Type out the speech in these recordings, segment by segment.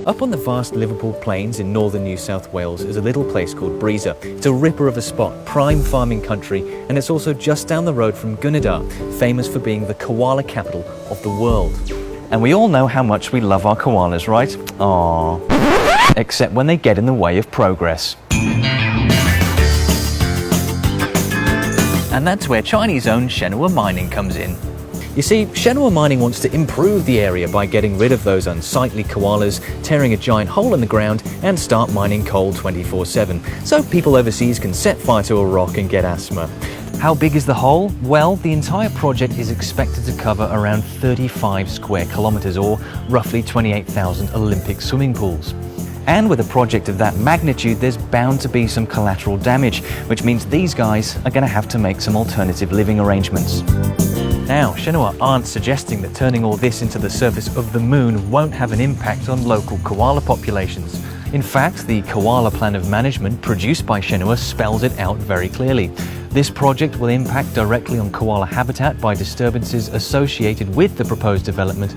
Up on the vast Liverpool Plains in northern New South Wales is a little place called Breeza. It's a ripper of a spot, prime farming country, and it's also just down the road from Gunnedah, famous for being the koala capital of the world. And we all know how much we love our koalas, right? Aww. Except when they get in the way of progress. And that's where Chinese-owned Shenhua Mining comes in. You see, Shenhua Mining wants to improve the area by getting rid of those unsightly koalas, tearing a giant hole in the ground, and start mining coal 24/7, so people overseas can set fire to a rock and get asthma. How big is the hole? Well, the entire project is expected to cover around 35 square kilometers, or roughly 28,000 Olympic swimming pools. And with a project of that magnitude, there's bound to be some collateral damage, which means these guys are going to have to make some alternative living arrangements. Now, Shenhua aren't suggesting that turning all this into the surface of the moon won't have an impact on local koala populations. In fact, the Koala Plan of Management produced by Shenhua spells it out very clearly. This project will impact directly on koala habitat by disturbances associated with the proposed development.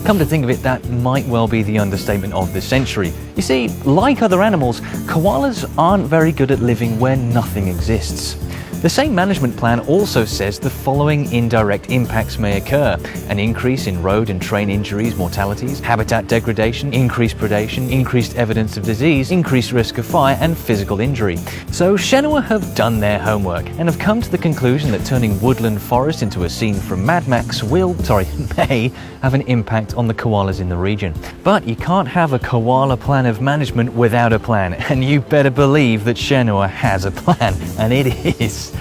Come to think of it, that might well be the understatement of the century. You see, like other animals, koalas aren't very good at living where nothing exists. The same management plan also says the following indirect impacts may occur: an increase in road and train injuries, mortalities, habitat degradation, increased predation, increased evidence of disease, increased risk of fire, and physical injury. So Shenhua have done their homework and have come to the conclusion that turning woodland forest into a scene from Mad Max may have an impact on the koalas in the region. But you can't have a koala plan of management without a plan, and you better believe that Shenhua has a plan, and it is.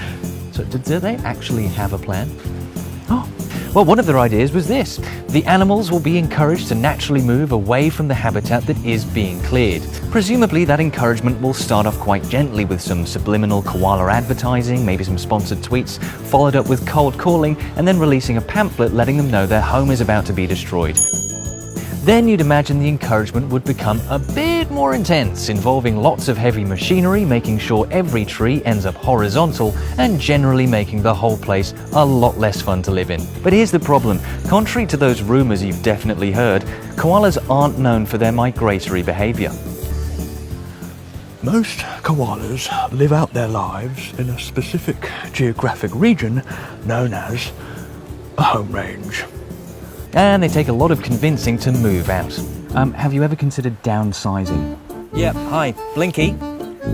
So do they actually have a plan? Oh, well, one of their ideas was this. The animals will be encouraged to naturally move away from the habitat that is being cleared. Presumably that encouragement will start off quite gently with some subliminal koala advertising, maybe some sponsored tweets, followed up with cold calling, and then releasing a pamphlet letting them know their home is about to be destroyed. Then you'd imagine the encouragement would become a bit more intense, involving lots of heavy machinery, making sure every tree ends up horizontal, and generally making the whole place a lot less fun to live in. But here's the problem. Contrary to those rumors you've definitely heard, koalas aren't known for their migratory behavior. Most koalas live out their lives in a specific geographic region known as a home range. And they take a lot of convincing to move out. Have you ever considered downsizing? Yep, hi, Blinky.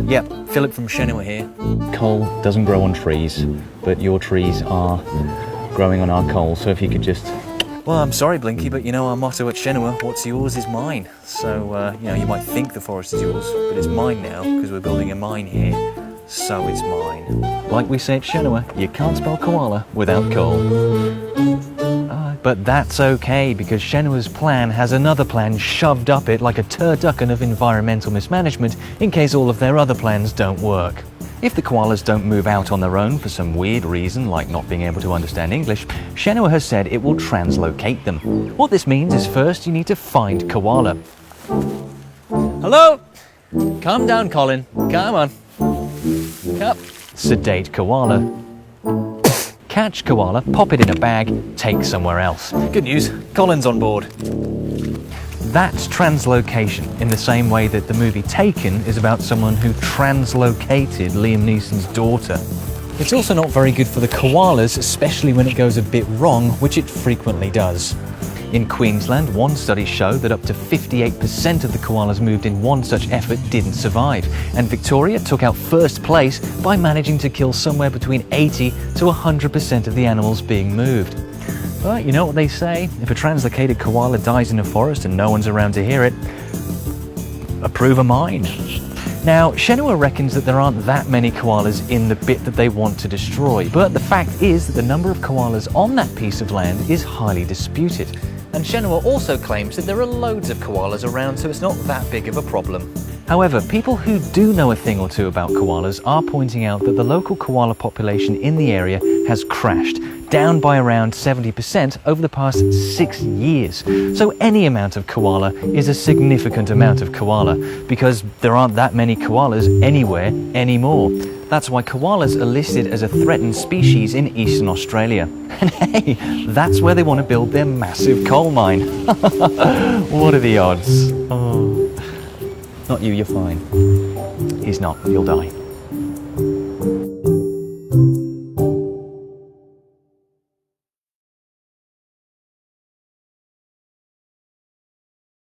Yep, Philip from Shenhua here. Coal doesn't grow on trees, but your trees are growing on our coal, so if you could just... Well, I'm sorry, Blinky, but you know our motto at Shenhua, what's yours is mine. So, you might think the forest is yours, but it's mine now, because we're building a mine here, so it's mine. Like we say at Shenhua, you can't spell koala without coal. But that's okay, because Shenhua's plan has another plan shoved up it like a turducken of environmental mismanagement in case all of their other plans don't work. If the koalas don't move out on their own for some weird reason, like not being able to understand English, Shenhua has said it will translocate them. What this means is first you need to find koala. Hello? Calm down, Colin. Come on. Come. Sedate koala. Catch koala, pop it in a bag, take somewhere else. Good news, Colin's on board. That's translocation, in the same way that the movie Taken is about someone who translocated Liam Neeson's daughter. It's also not very good for the koalas, especially when it goes a bit wrong, which it frequently does. In Queensland, one study showed that up to 58% of the koalas moved in one such effort didn't survive, and Victoria took out first place by managing to kill somewhere between 80 to 100% of the animals being moved. But you know what they say, if a translocated koala dies in a forest and no one's around to hear it, approve a mine. Now, Shenhua reckons that there aren't that many koalas in the bit that they want to destroy, but the fact is that the number of koalas on that piece of land is highly disputed. And Shenhua also claims that there are loads of koalas around, so it's not that big of a problem. However, people who do know a thing or two about koalas are pointing out that the local koala population in the area has crashed, down by around 70% over the past 6 years. So any amount of koala is a significant amount of koala, because there aren't that many koalas anywhere anymore. That's why koalas are listed as a threatened species in Eastern Australia. And hey, that's where they want to build their massive coal mine. What are the odds? Oh. Not you, you're fine. He's not, you'll die.